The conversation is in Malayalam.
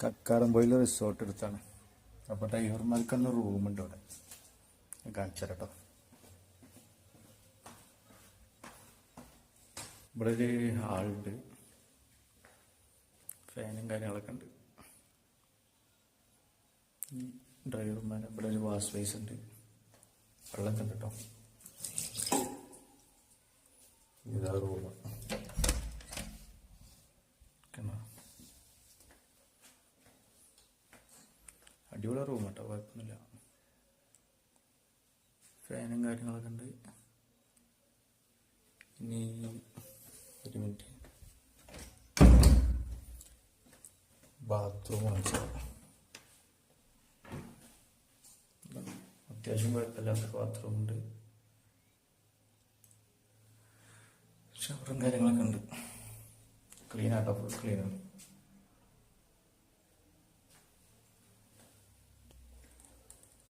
കക്കാടംപൊയിൽ റിസോർട്ട് എടുത്താണ്. അപ്പോൾ ഡ്രൈവർമാർക്കൊന്ന് റൂമുണ്ട് ഇവിടെ, കാണിച്ചു തരാം കേട്ടോ. ഇവിടെ ഒരു ഹാളുണ്ട്, ഫാനും കാര്യങ്ങളൊക്കെ ഉണ്ട്. ഡ്രൈവർമാർ ഇവിടെ ഒരു വാഷ് ബേസ് ഉണ്ട്, വെള്ളമൊക്കെ ഉണ്ട് കേട്ടോ. ഇതാ റൂം. അടിപൊളി റൂം കേട്ടോ, കുഴപ്പമൊന്നുമില്ല. ഫാനും കാര്യങ്ങളൊക്കെ ഉണ്ട്. ഇനി ഒരു മിനിറ്റ്, ബാത്റൂം കാണിച്ചു. അത്യാവശ്യം കുഴപ്പമില്ലാത്ത ബാത്റൂം ഉണ്ട്, ഷവറും കാര്യങ്ങളൊക്കെ ഉണ്ട്. ക്ലീൻ ആട്ടോ, ഫുൾ ക്ലീനാണ്.